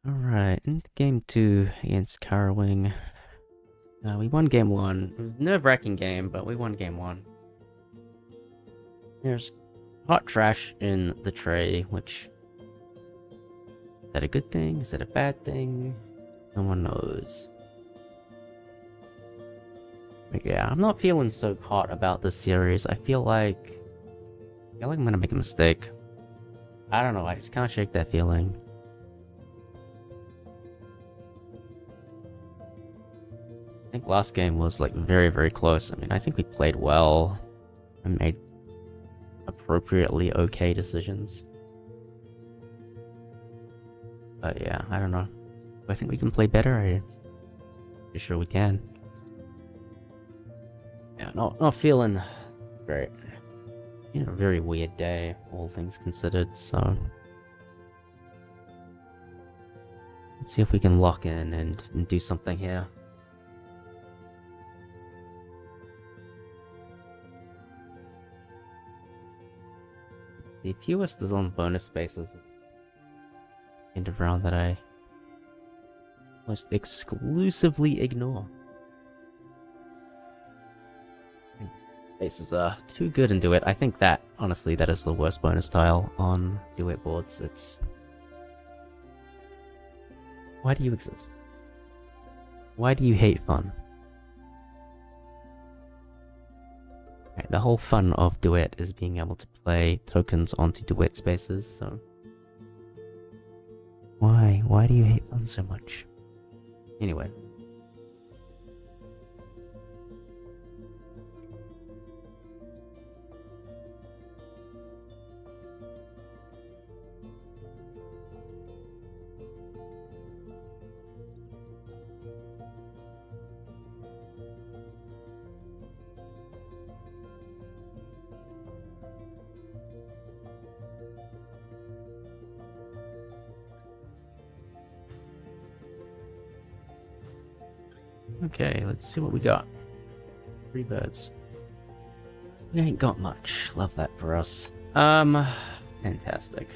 Alright, in game 2 against Carrewing. We won game 1. It was a nerve-wracking game, but we won game 1. There's hot trash in the tray, which... Is that a good thing? Is that a bad thing? No one knows. But yeah, I'm not feeling so hot about this series. I feel like I'm gonna make a mistake. I don't know, I just can't shake that feeling. I think last game was like very, very close. I mean, I think we played well and made appropriately okay decisions. But yeah, I don't know. Do I think we can play better? I'm sure we can. Yeah, not feeling great. You know, a very weird day, all things considered, so... Let's see if we can lock in and do something here. The fewest is on bonus spaces. End of round that I almost exclusively ignore. Spaces are too good in Duet. I think that, honestly, that is the worst bonus tile on Duet boards. It's... Why do you exist? Why do you hate fun? Right, the whole fun of Duet is being able to play tokens onto Duet spaces, so... Why? Why do you hate fun so much? Anyway. Okay, let's see what we got. 3 birds. We ain't got much. Love that for us. Fantastic.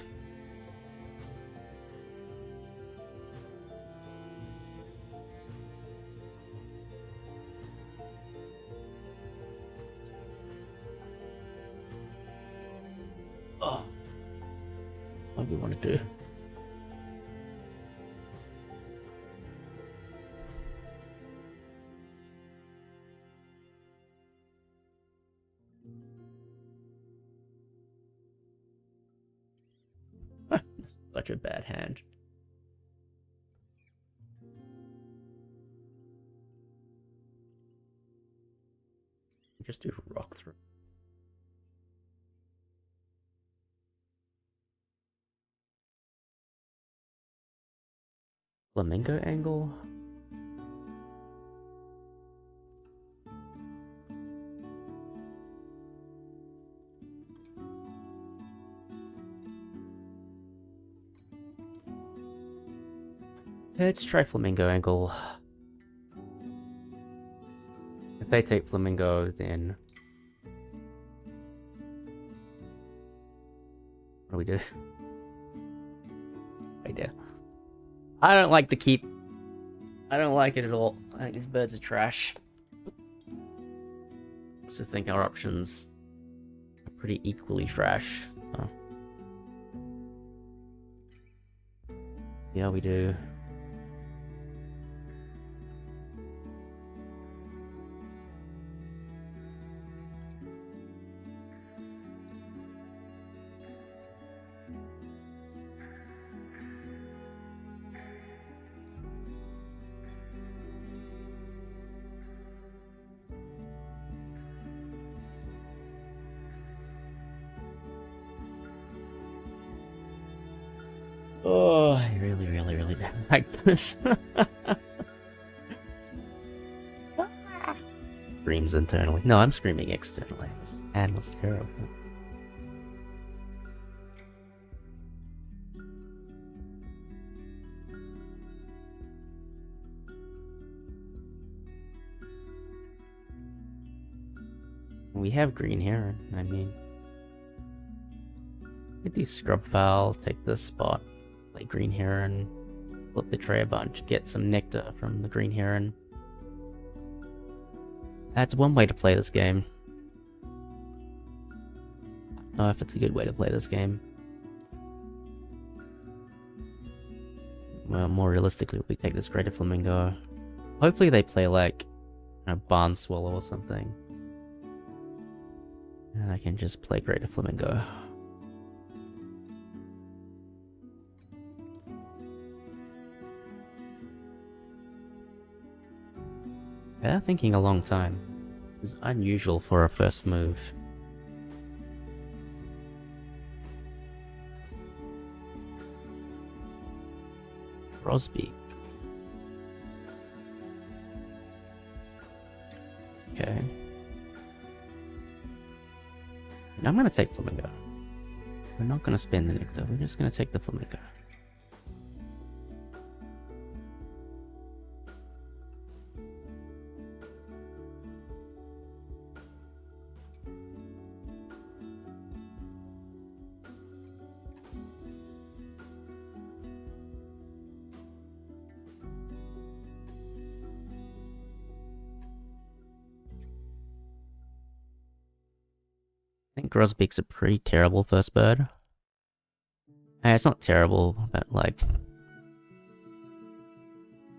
Oh. What do we want to do? Such a bad hand. Just do rock through. Flamingo angle? Let's try Flamingo angle. If they take Flamingo, then... What do we do? Idea. I don't like the keep. I don't like it at all. I think these birds are trash. So I think our options are pretty equally trash. Oh. Yeah, we do. Oh, I really don't like this. Screams internally. No, I'm screaming externally. This ad was terrible. We have green here, I mean... We could do scrub foul, take this spot, play green heron, flip the tray a bunch, get some nectar from the green heron. That's one way to play this game. I don't know if it's a good way to play this game. Well, more realistically, we take this Greater Flamingo. Hopefully they play like a Barn Swallow or something. And I can just play Greater Flamingo. They're thinking a long time. It's unusual for a first move. Grosbeak. Okay. I'm gonna take Flamingo. We're not gonna spend the nectar, we're just gonna take the Flamingo. I think Grosbeak's a pretty terrible first bird. It's not terrible, but like,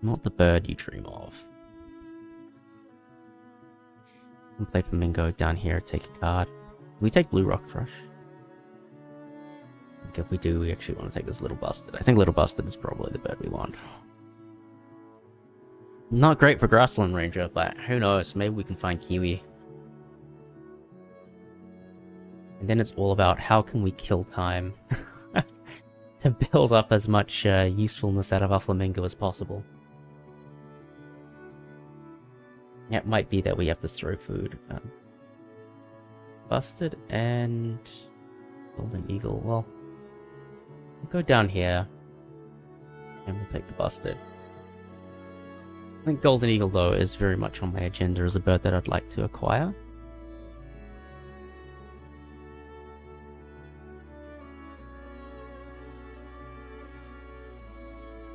not the bird you dream of. And play Flamingo down here, take a card. We take Blue Rock Thrush. I think if we do, we actually want to take this Little Bustard. I think Little Bustard is probably the bird we want. Not great for Grassland Ranger, but who knows, maybe we can find Kiwi. And then it's all about how can we kill time to build up as much usefulness out of our Flamingo as possible. Yeah, it might be that we have to throw food. Bustard and Golden Eagle. Well, we'll go down here and we'll take the Bustard. I think Golden Eagle, though, is very much on my agenda as a bird that I'd like to acquire.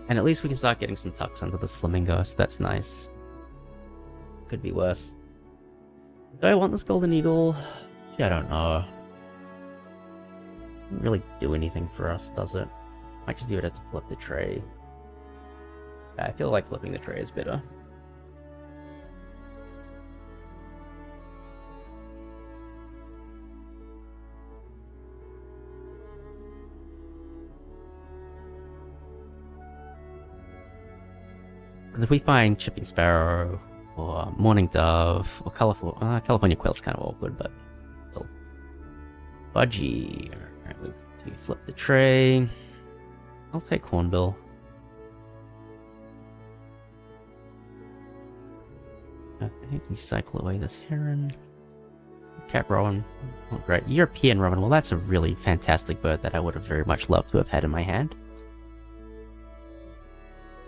And at least we can start getting some tucks under this Flamingo, so that's nice. Could be worse. Do I want this Golden Eagle? Gee, I don't know. Doesn't really do anything for us, does it? Might just be able to flip the tray. I feel like flipping the tray is better. Because if we find Chipping Sparrow, or Mourning Dove, or California Quail's kind of awkward, but still. Budgie. Alright, we flip the tray. I'll take Hornbill. I think we cycle away this Heron. Cat Rowan. Oh, great. European Robin. Well, that's a really fantastic bird that I would have very much loved to have had in my hand.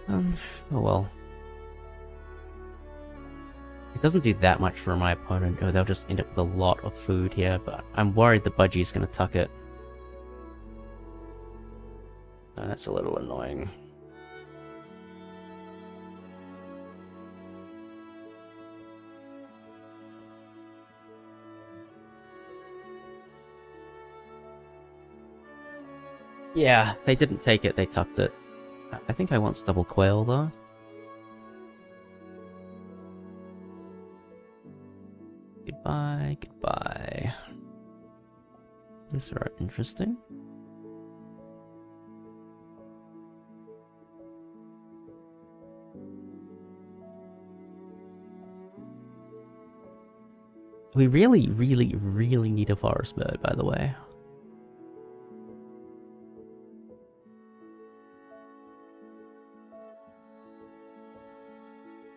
Oh well. It doesn't do that much for my opponent. Oh, they'll just end up with a lot of food here, but I'm worried the Budgie's gonna tuck it. That's a little annoying. Yeah, they didn't take it, they tucked it. I think I want double quail though. Goodbye, goodbye. These are interesting. We really need a forest bird, by the way.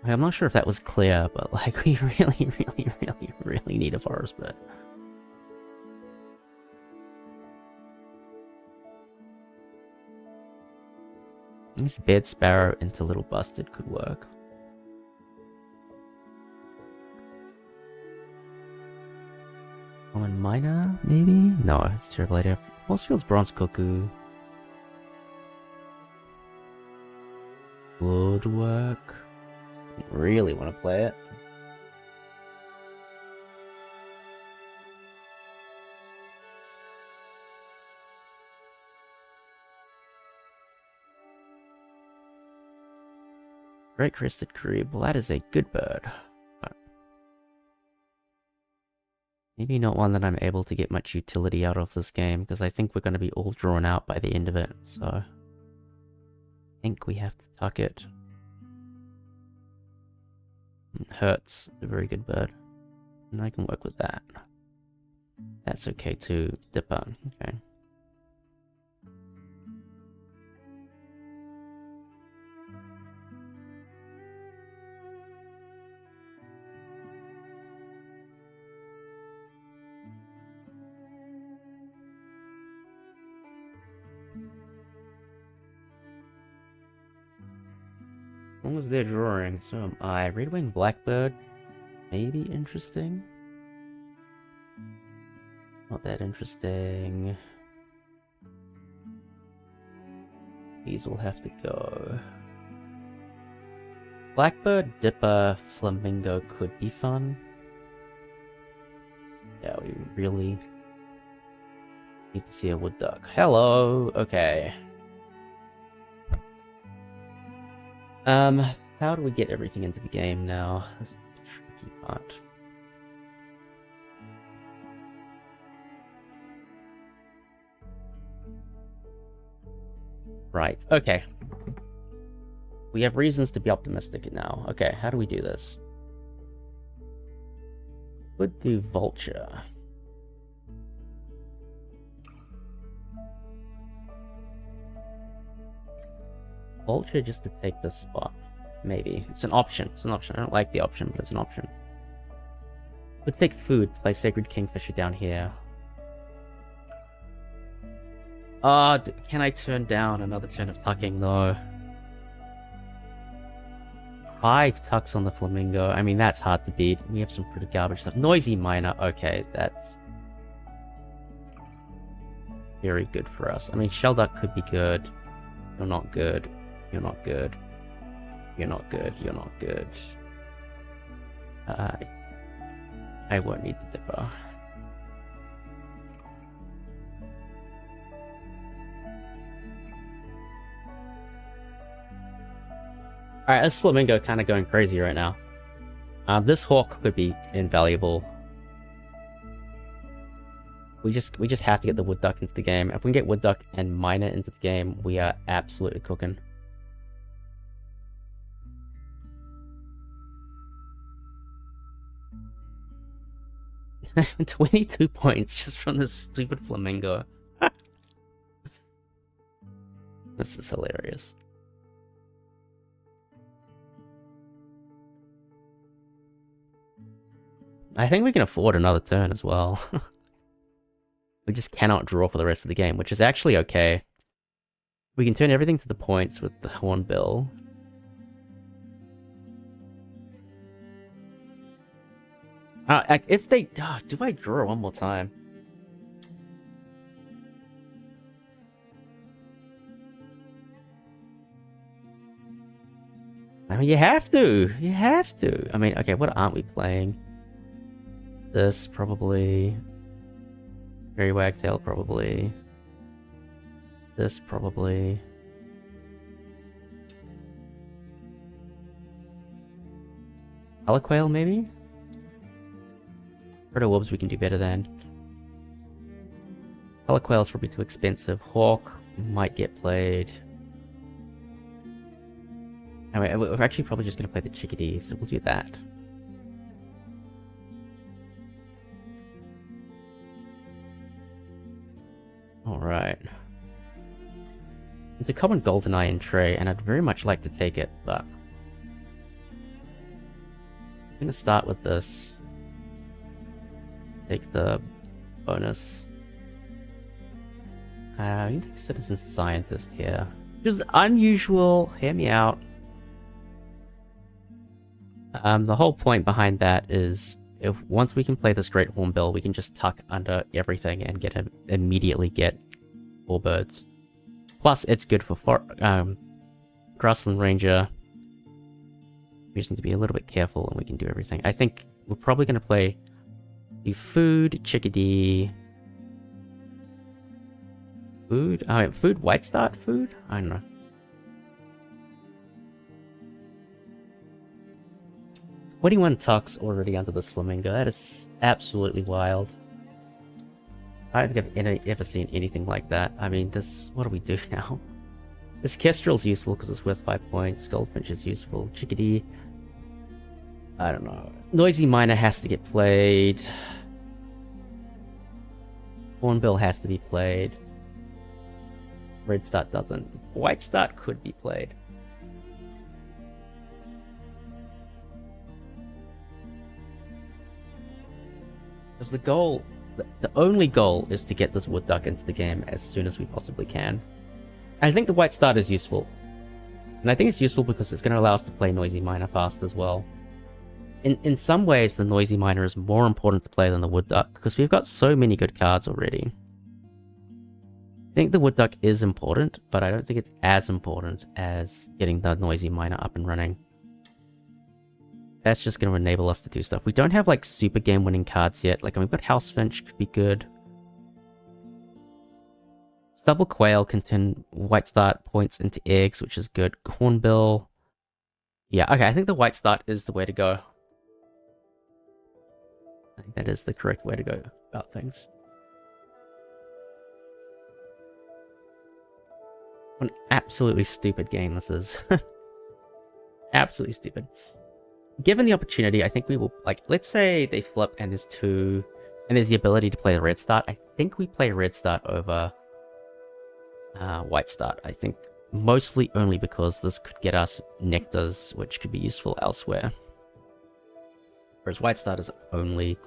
I'm not sure if that was clear, but like we really need a forest bird. This Bed Sparrow into Little Bustard could work. Common Miner, maybe? No, it's a terrible idea. Horsefield's Bronze Cuckoo. Good work. Really want to play it. Great crested grebe. Well, that is a good bird. But maybe not one that I'm able to get much utility out of this game, because I think we're going to be all drawn out by the end of it, so I think we have to tuck it. Hurts, a very good bird. And I can work with that. That's okay too. Dipper, okay. As long as they're drawing, so am I. Red-winged blackbird, maybe interesting. Not that interesting. These will have to go. Blackbird, dipper, flamingo could be fun. Yeah, we really need to see a wood duck. Hello, okay. How do we get everything into the game now? That's the tricky part. Right, okay. We have reasons to be optimistic now. Okay, how do we do this? Would do vulture. Vulture just to take this spot. Maybe. It's an option. It's an option. I don't like the option, but it's an option. Would take food. Play Sacred Kingfisher down here. Can I turn down another turn of tucking, though? 5 tucks on the Flamingo. I mean, that's hard to beat. We have some pretty garbage stuff. Noisy Miner. Okay, that's very good for us. I mean, Shelduck could be good. You're not good. You're not good. You're not good. You're not good. I won't need the dipper. Alright, this Flamingo kind of going crazy right now. This hawk could be invaluable. We just have to get the wood duck into the game. If we can get wood duck and miner into the game, we are absolutely cooking. 22 points just from this stupid Flamingo. This is hilarious. I think we can afford another turn as well. We just cannot draw for the rest of the game, which is actually okay. We can turn everything to the points with the Hornbill. If they... do I draw one more time? I mean, you have to. You have to. I mean, okay, what aren't we playing? This, probably. Fairy Wagtail, probably. This, probably. Aliquail, maybe? Proto-Wolves we can do better than. Aliquail's probably too expensive. Hawk might get played. I mean, we're actually probably just going to play the Chickadee, so we'll do that. Alright. There's a common Goldeneye in tray, and I'd very much like to take it, but... I'm going to start with this. Take the bonus. You can take Citizen Scientist here. Just unusual, hear me out. The whole point behind that is, if once we can play this Great Hornbill, we can just tuck under everything and immediately get 4 birds. Plus, it's good for Grassland Ranger. We just need to be a little bit careful and we can do everything. I think we're probably going to play the food, chickadee... Food? Food, white start food? I don't know. 21 tucks already under this Flamingo. That is absolutely wild. I don't think I've ever seen anything like that. I mean, this... What do we do now? This Kestrel's useful because it's worth 5 points. Goldfinch is useful. Chickadee... I don't know. Noisy Miner has to get played. Hornbill has to be played. Red Start doesn't. White Start could be played. Because the goal... The only goal is to get this Wood Duck into the game as soon as we possibly can. I think the White Start is useful. And I think it's useful because it's going to allow us to play Noisy Miner fast as well. In some ways, the Noisy Miner is more important to play than the Wood Duck, because we've got so many good cards already. I think the Wood Duck is important, but I don't think it's as important as getting the Noisy Miner up and running. That's just going to enable us to do stuff. We don't have, like, super game-winning cards yet. Like, we've got Housefinch, could be good. Stubble Quail can turn White Start points into eggs, which is good. Hornbill. Yeah, okay, I think the White Start is the way to go. I think that is the correct way to go about things. What an absolutely stupid game this is. Absolutely stupid. Given the opportunity, I think we will, like, let's say they flip and there's two, and there's the ability to play the Red Start. I think we play Red Start over White Start. I think mostly only because this could get us Nectars, which could be useful elsewhere. Whereas White Start is only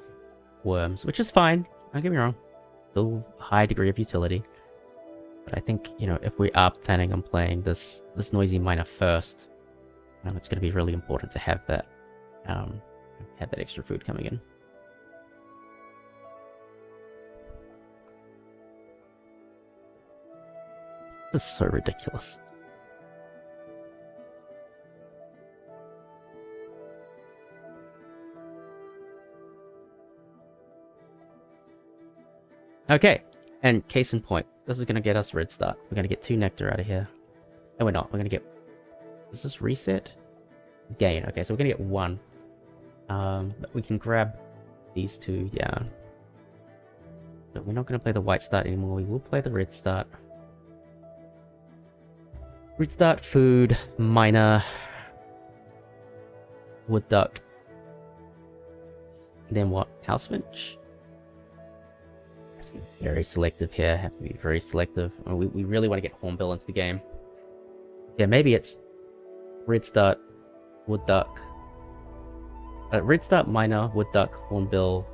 worms, which is fine. Don't get me wrong. Still a high degree of utility. But I think, you know, if we are planning on playing this Noisy Miner first, it's going to be really important to have that extra food coming in. This is so ridiculous. Okay, and case in point, this is going to get us Red Start. We're going to get 2 Nectar out of here. No, we're not. We're going to get... Does this reset? Gain. Okay, so we're going to get 1. But we can grab these 2, yeah. But we're not going to play the White Start anymore. We will play the Red Start. Red Start, food, miner, Wood Duck. Then what? Housefinch? Have to be very selective here. Have to be very selective. Oh, we really want to get Hornbill into the game. Yeah, maybe it's Red Start, Wood Duck. Red Start, Miner, Wood Duck, Hornbill,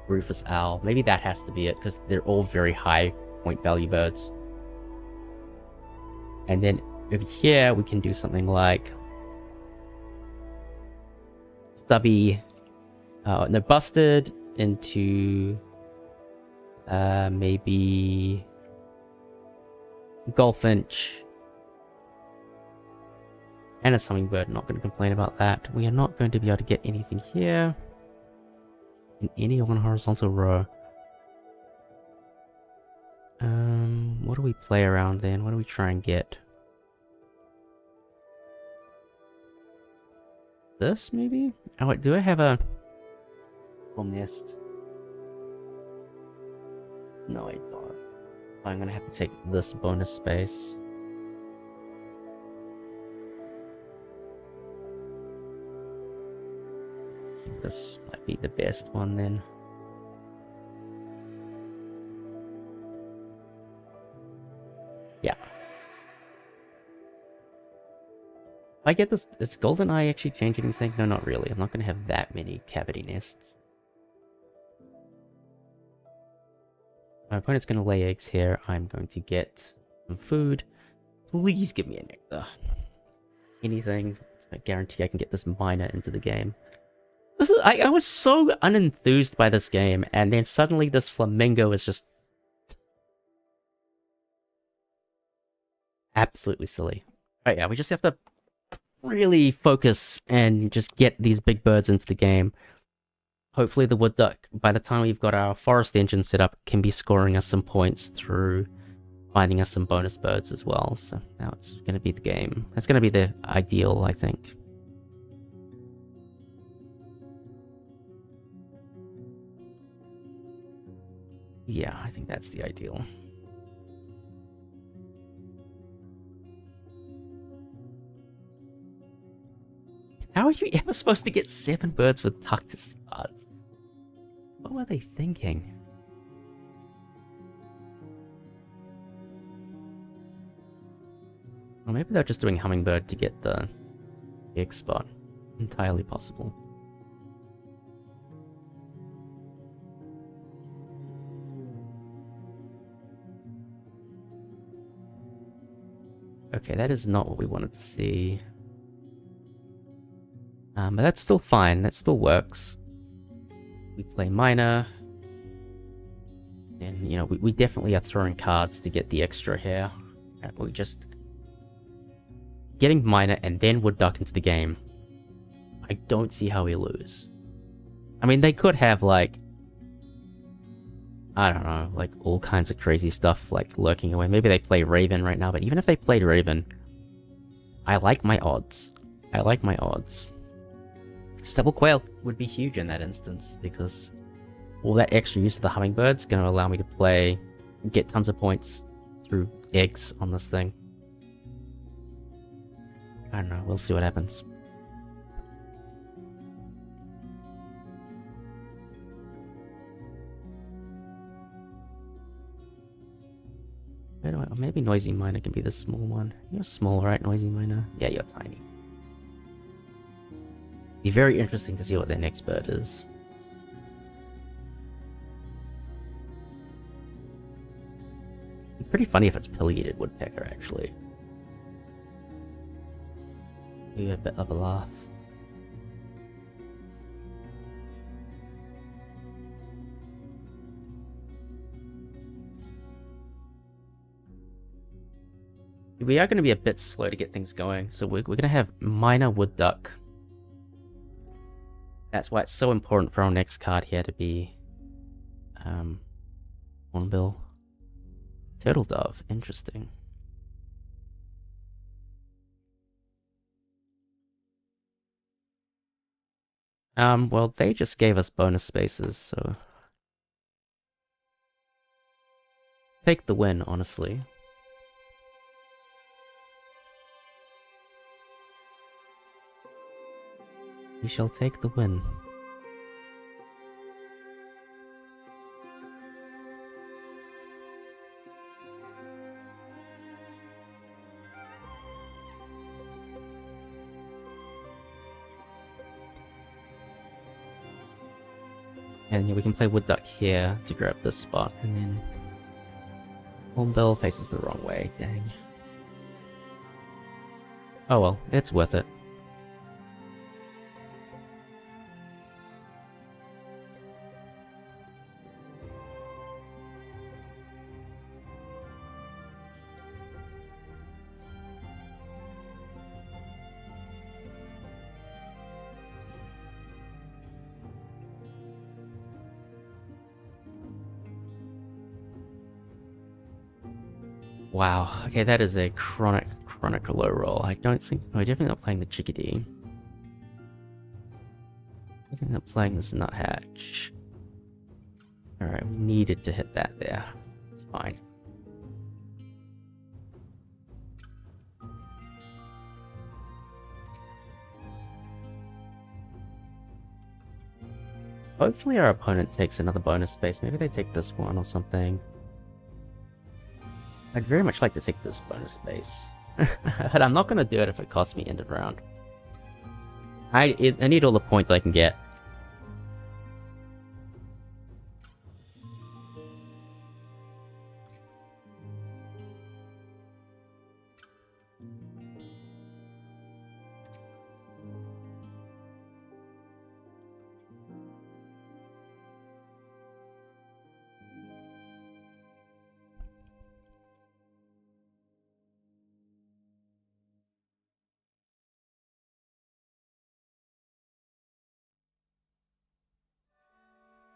Rufus Owl. Maybe that has to be it, because they're all very high point value birds. And then over here, we can do something like Stubby, no, Busted into maybe Goldfinch and a Hummingbird. Not going to complain about that. We are not going to be able to get anything here in any one horizontal row. What do we play around then? What do we try and get? This, maybe? Oh, wait, do I have a nest? No, I don't. I'm gonna have to take this bonus space. This might be the best one then. Yeah. If I get this, does GoldenEye actually change anything? No, not really. I'm not going to have that many cavity nests. My opponent's going to lay eggs here. I'm going to get some food. Please give me a nectar. Anything. I guarantee I can get this miner into the game. I was so unenthused by this game, and then suddenly this Flamingo is just absolutely silly. But yeah, we just have to really focus and just get these big birds into the game. Hopefully the wood duck, by the time we've got our forest engine set up, can be scoring us some points through finding us some bonus birds as well. So now it's going to be the game. That's going to be the ideal, I think. Yeah, I think that's the ideal. How are you ever supposed to get 7 birds with Tuctus cards? What were they thinking? Or maybe they're just doing Hummingbird to get the egg spot. Entirely possible. Okay, that is not what we wanted to see. But that's still fine. That still works. We play Miner. And, you know, we definitely are throwing cards to get the extra here. We just... Getting Miner and then Wood Duck into the game. I don't see how we lose. I mean, they could have, like... I don't know, like, all kinds of crazy stuff, like, lurking away. Maybe they play Raven right now, but even if they played Raven... I like my odds. I like my odds. Stubble Quail would be huge in that instance, because all that extra use of the Hummingbird's going to allow me to get tons of points through eggs on this thing. I don't know, we'll see what happens. Maybe Noisy Miner can be the small one. You're small, right, Noisy Miner? Yeah, you're tiny. Be very interesting to see what their next bird is. It'd be pretty funny if it's Pileated Woodpecker, actually. Maybe a bit of a laugh. We are going to be a bit slow to get things going, so we're going to have Miner Wood Duck. That's why it's so important for our next card here to be Hornbill. Turtle Dove, interesting. Well, they just gave us bonus spaces, so... Take the win, honestly. We shall take the win. And yeah, we can play Wood Duck here to grab this spot, and then... Hornbill faces the wrong way, dang. Oh well, it's worth it. Wow, okay, that is a chronic low roll. I don't think... Oh, we're definitely not playing the Chickadee. Definitely not playing this Nuthatch. Alright, we needed to hit that there. It's fine. Hopefully our opponent takes another bonus space. Maybe they take this one or something. I'd very much like to take this bonus space. But I'm not going to do it if it costs me end of round. I need all the points I can get.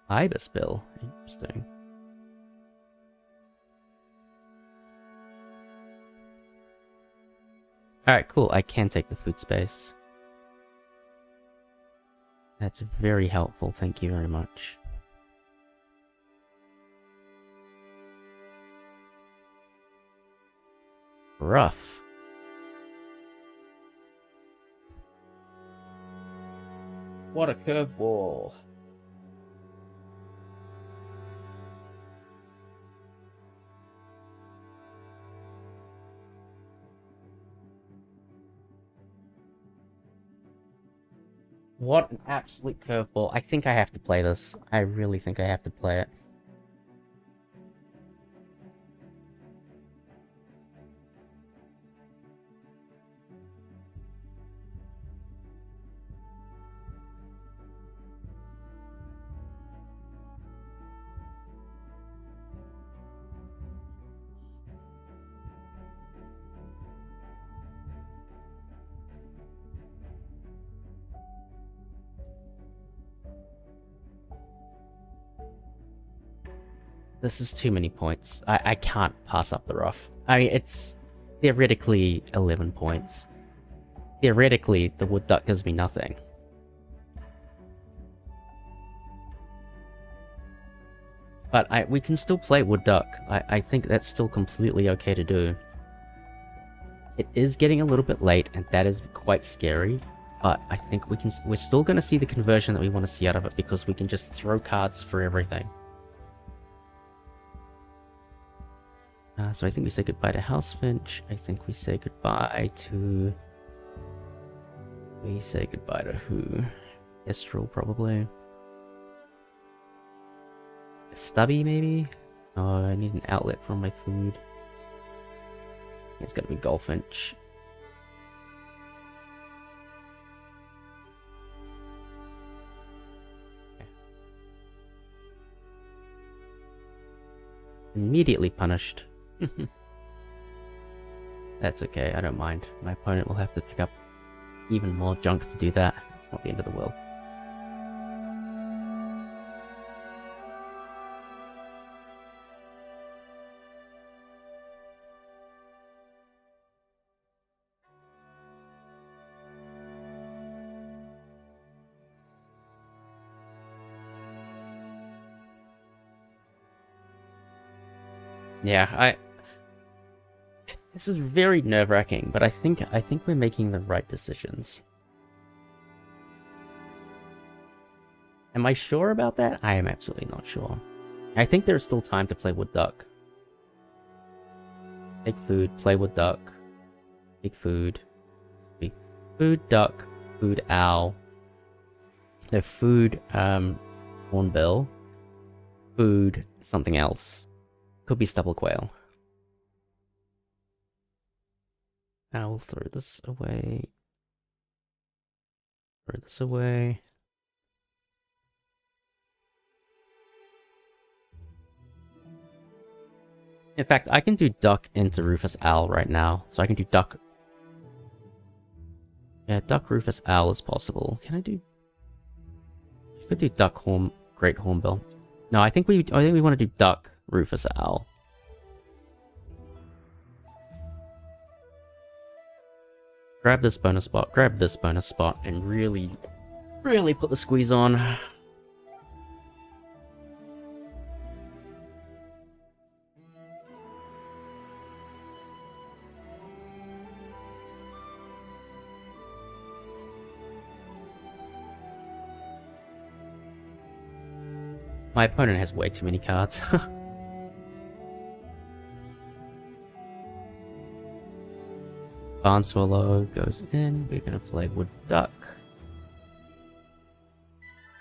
Ibis bill. Interesting. Alright, cool. I can take the food space. That's very helpful. Thank you very much. Rough. What a curveball. What an absolute curveball. I think I have to play this. I really think I have to play it. This is too many points. I can't pass up the rough. I mean, it's theoretically 11 points. Theoretically, the wood duck gives me nothing. But we can still play wood duck. I think that's still completely okay to do. It is getting a little bit late, and that is quite scary. But I think we're still going to see the conversion that we want to see out of it, because we can just throw cards for everything. So I think we say goodbye to Housefinch. I think we say goodbye to... We say goodbye to who? Estrel, probably. Stubby, maybe? Oh, I need an outlet for my food. It's gotta be Goldfinch. Immediately punished. That's okay, I don't mind. My opponent will have to pick up even more junk to do that. It's not the end of the world. Yeah, this is very nerve-wracking, but I think we're making the right decisions. Am I sure about that? I am absolutely not sure. I think there's still time to play wood duck. Take food, play wood duck. Take food. Food duck, food owl. No, food hornbill. Food something else. Could be stubble quail. I will throw this away. Throw this away. In fact, I can do duck into Rufus Owl right now. So I can do duck. Yeah, duck Rufus Owl is possible. Can I do... I could do duck Great Hornbill. No, I think we want to do duck Rufus Owl. Grab this bonus spot, and really put the squeeze on. My opponent has way too many cards. Barn Swallow goes in. We're gonna play Wood Duck.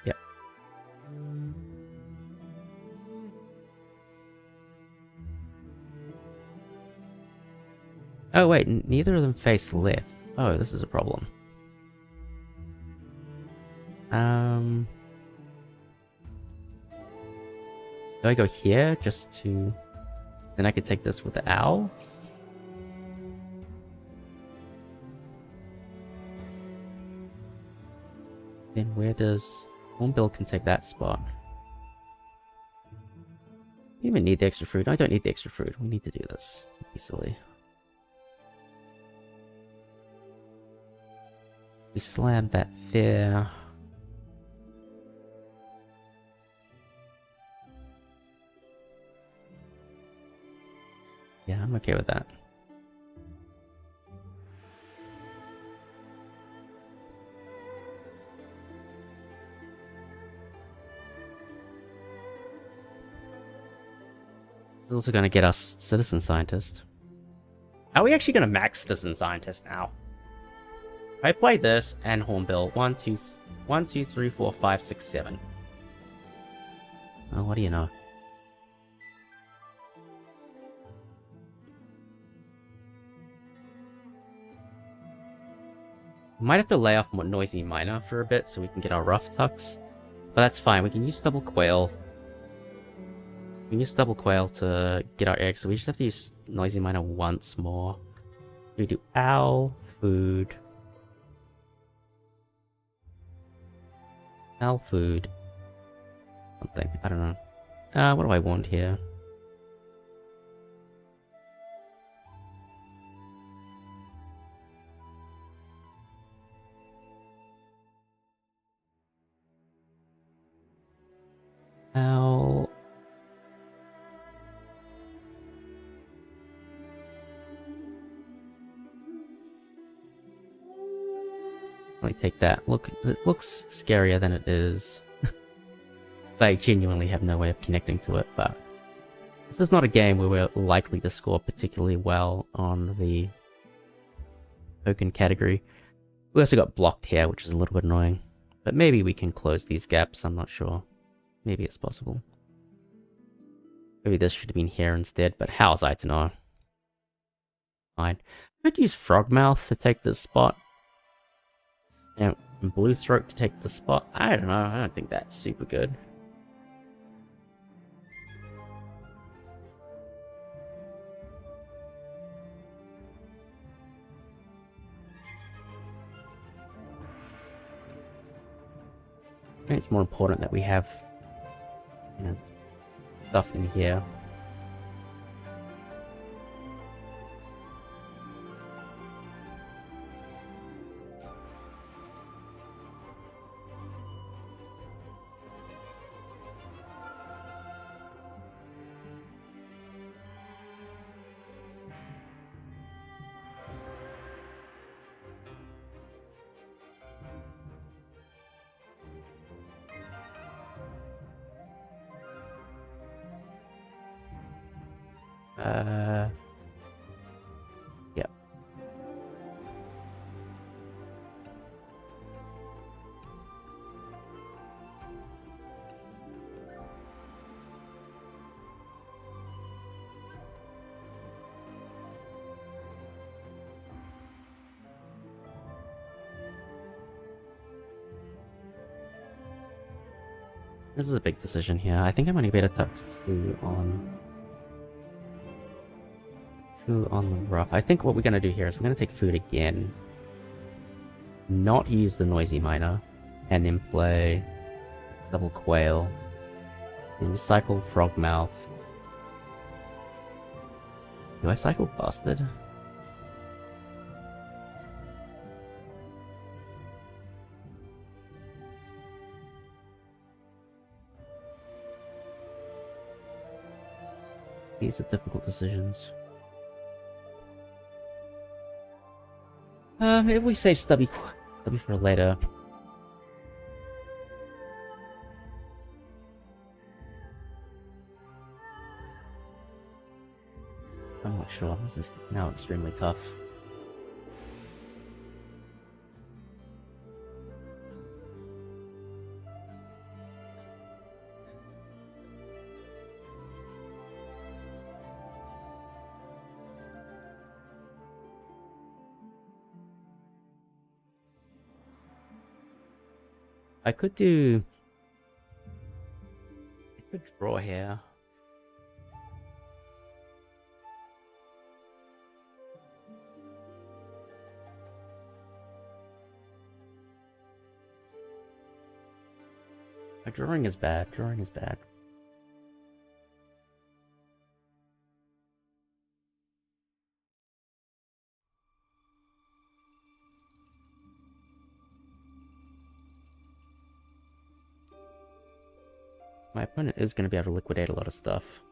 Yep. Oh wait, neither of them face left. Oh, this is a problem. Do I go here just to... Then I could take this with the owl? Then where does... Hornbill can take that spot. You even need the extra food. I don't need the extra food. We need to do this easily. We slam that there. Yeah, I'm okay with that. It's also going to get us citizen scientist. How are we actually going to max citizen scientist now? I played this and Hornbill. 1, 2, 3, 4, 5, 6, 7. Oh, what do you know? We might have to lay off Noisy Miner for a bit so we can get our rough tucks. But that's fine. We can use double quail. We can use double quail to get our eggs, so we just have to use Noisy Miner once more. We do owl, food. Owl, food. Something. I don't know. What do I want here? Owl. Let me take that. Look, it looks scarier than it is. I genuinely have no way of connecting to it, but this is not a game where we're likely to score particularly well on the token category. We also got blocked here, which is a little bit annoying. But maybe we can close these gaps, I'm not sure. Maybe it's possible. Maybe this should have been here instead, but how was I to know? Fine. I'd use Frogmouth to take this spot. And Blue Throat to take the spot. I don't know, I don't think that's super good. I think it's more important that we have, you know, stuff in here. Yeah. This is a big decision here. I think I'm gonna better touch 2 on the rough. I think what we're gonna do here is we're gonna take food again. Not use the Noisy Miner. And then play double quail. And cycle Frogmouth. Do I cycle Bastard? These are difficult decisions. Maybe we save Stubby for later. I'm not sure. This is now extremely tough. I could draw here. My drawing is bad. Drawing is bad. My opponent is going to be able to liquidate a lot of stuff.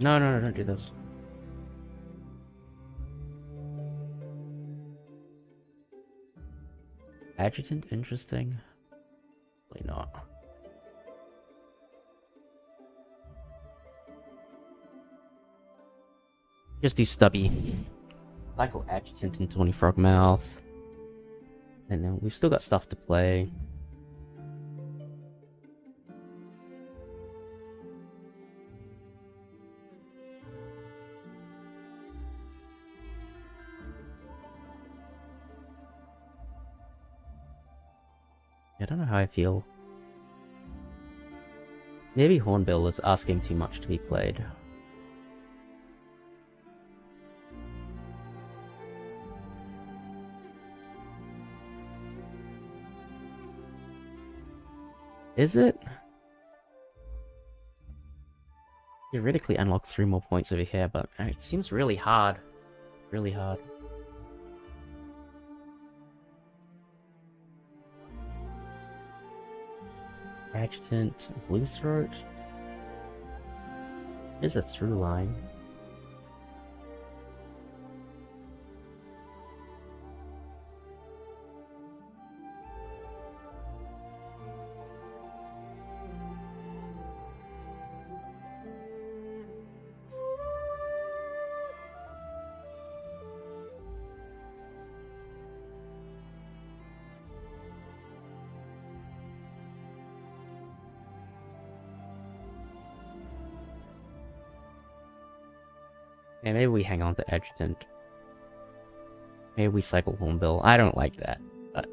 No, no, no, don't do this. Adjutant, interesting. Probably not. Just do stubby. Cycle Adjutant and 20 Frogmouth. And then we've still got stuff to play. I don't know how I feel. Maybe Hornbill is asking too much to be played. Is it? Theoretically unlock 3 more points over here, but it seems really hard. Really hard. Adjutant, Blue Throat. There's a through line. Yeah, maybe we hang on to Adjutant. Maybe we cycle Hornbill. I don't like that, but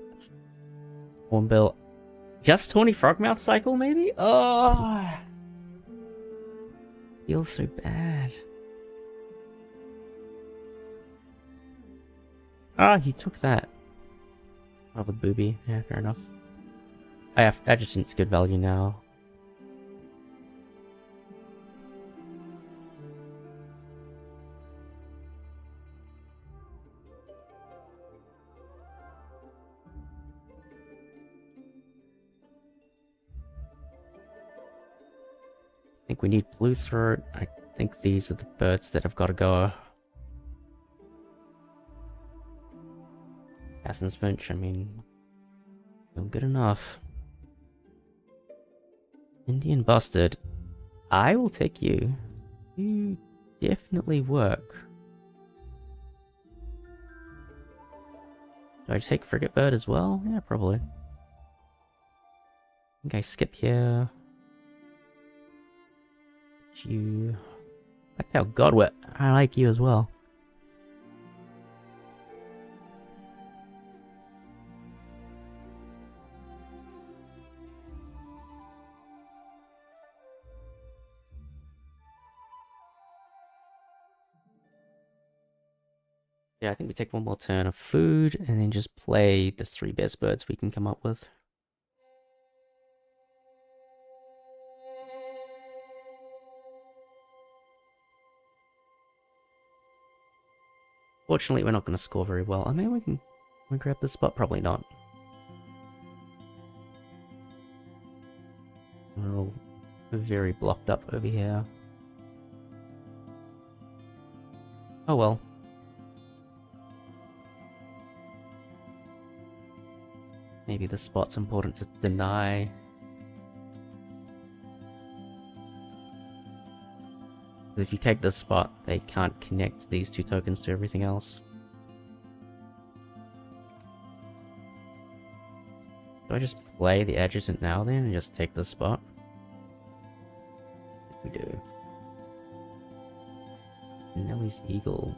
Hornbill. Just 20 Frogmouth cycle, maybe? Oh, feels so bad. Ah, he took that. Oh, the booby. Yeah, fair enough. I have Adjutant's good value now. I think we need Blue Throat. I think these are the birds that have got to go. Assassin's Finch, I mean, still good enough. Indian Bastard. I will take you. You definitely work. Do I take Frigate Bird as well? Yeah, probably. I think I skip here. You. Like how Godwit. I like you as well. Yeah, I think we take one more turn of food and then just play the 3 best birds we can come up with. Fortunately, we're not going to score very well. I mean, we can grab this spot. Probably not. We're all very blocked up over here. Oh well. Maybe the spot's important to deny. If you take this spot, they can't connect these 2 tokens to everything else. Do I just play the Adjutant now then and just take this spot? We do. Nellie's Eagle.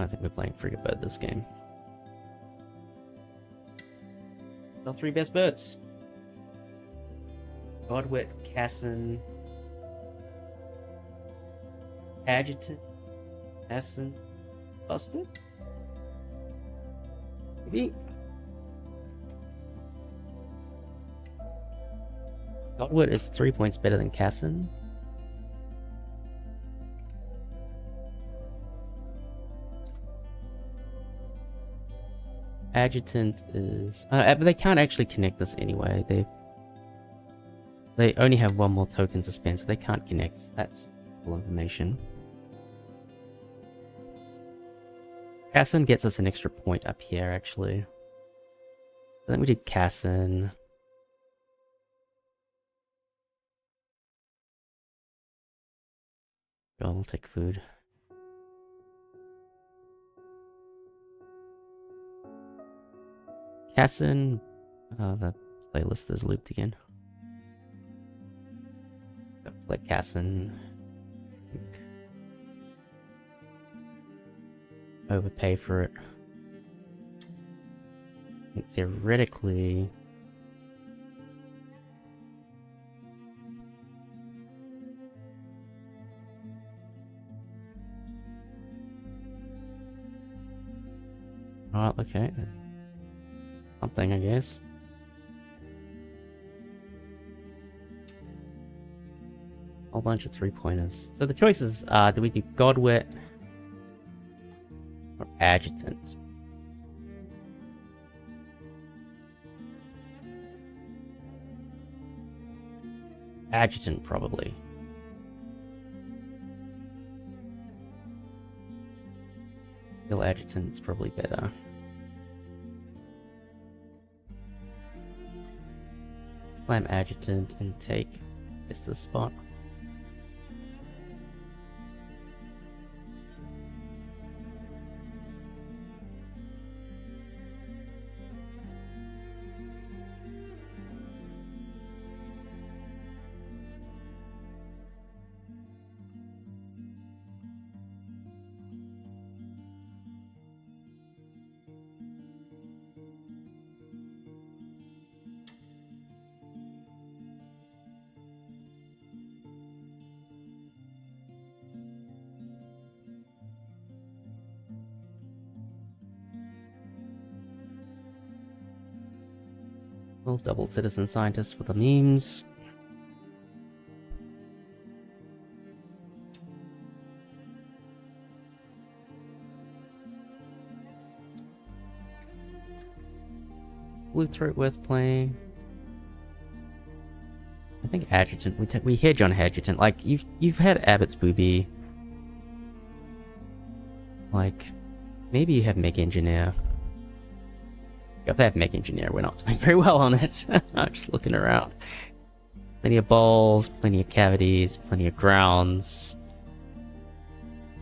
I think we're playing Frigabird this game. The 3 best birds. Godwit, Casson, Adjutant, Casson, Busted? Maybe? Godwit is 3 points better than Casson. Adjutant is... but they can't actually connect this anyway. They only have 1 more token to spend, so they can't connect. That's full information. Casson gets us an extra point up here, actually. I think we did Casson. Oh, we'll take food. Casson. The playlist is looped again. Play Casson. Overpay for it. I think theoretically. Alright, okay. Something, I guess. Whole bunch of 3-pointers. So the choices are, do we do Godwit or Adjutant? Adjutant, probably. Kill Adjutant's probably better. Climb Adjutant and take the spot. We'll double citizen scientist for the memes. Blue throat worth playing. I think Adjutant. We hedge on Adjutant. Like you've had Abbott's Booby. Like maybe you have Mech Engineer. If they have Mech Engineer, we're not doing very well on it. I'm just looking around. Plenty of balls, plenty of cavities, plenty of grounds.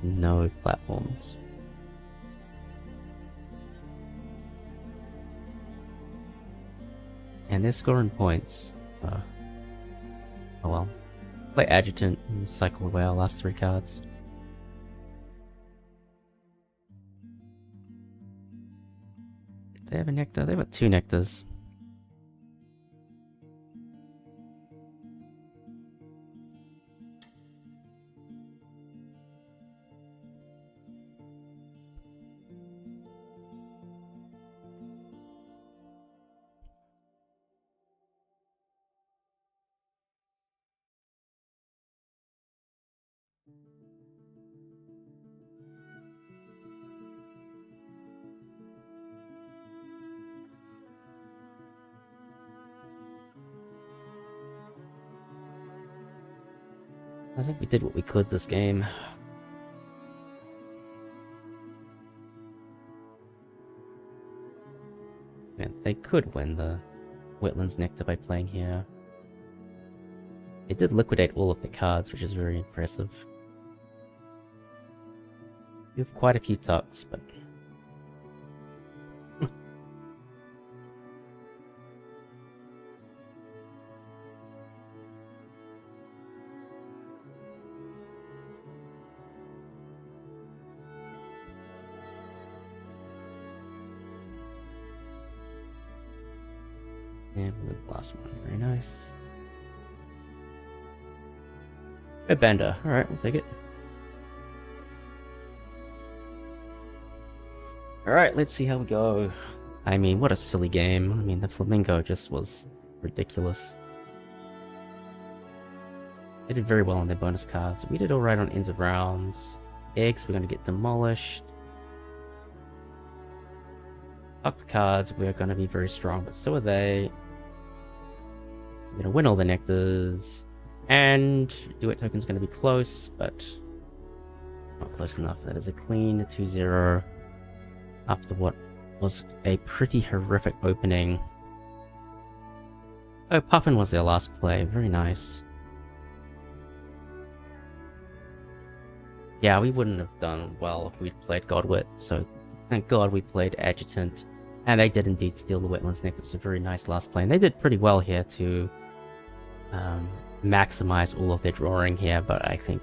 No platforms. And they're scoring points. Oh well. Play Adjutant and cycle away our last 3 cards. They have a nectar. They've got 2 nectars. I think we did what we could this game. And they could win the Wetlands Nectar by playing here. They did liquidate all of the cards, which is very impressive. You have quite a few tucks, but... And the last one. Very nice. A bender. Alright, we'll take it. Alright, let's see how we go. I mean, what a silly game. I mean, the Flamingo just was ridiculous. They did very well on their bonus cards. We did alright on ends of rounds. Eggs, we're going to get demolished. Up the cards, we are going to be very strong, but so are they. We're going to win all the nectars. And Duet token's going to be close, but not close enough. That is a clean 2-0 after what was a pretty horrific opening. Oh, Puffin was their last play. Very nice. Yeah, we wouldn't have done well if we'd played Godwit, so thank God we played Adjutant. And they did indeed steal the Wetlands Nectar. It's a very nice last play. And they did pretty well here to maximize all of their drawing here, but I think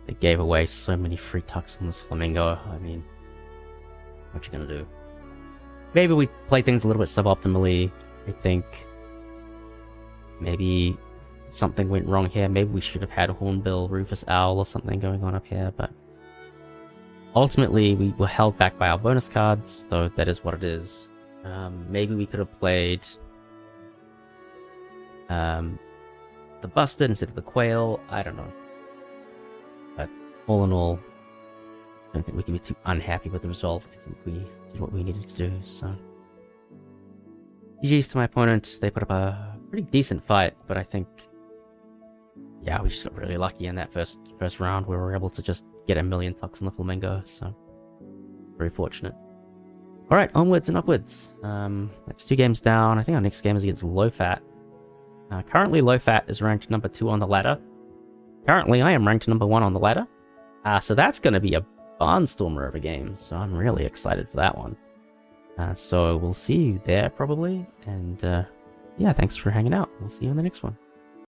they gave away so many free tucks on this Flamingo. I mean, what you gonna do? Maybe we played things a little bit suboptimally. I think maybe something went wrong here. Maybe we should have had a Hornbill, Rufus Owl or something going on up here, but ultimately we were held back by our bonus cards, though that is what it is. Maybe we could have played the Bustard instead of the Quail. I don't know. But all in all, I don't think we can be too unhappy with the result. I think we did what we needed to do, so GG's to my opponent. They put up a pretty decent fight, but I think, yeah, we just got really lucky in that first round where we were able to just get a million tucks on the Flamingo, so very fortunate. Alright, onwards and upwards. That's 2 games down. I think our next game is against Low Fat. Currently, Low Fat is ranked number 2 on the ladder. Currently, I am ranked number 1 on the ladder. So that's going to be a barnstormer of a game, so I'm really excited for that one. So we'll see you there, probably, and yeah, thanks for hanging out. We'll see you in the next one.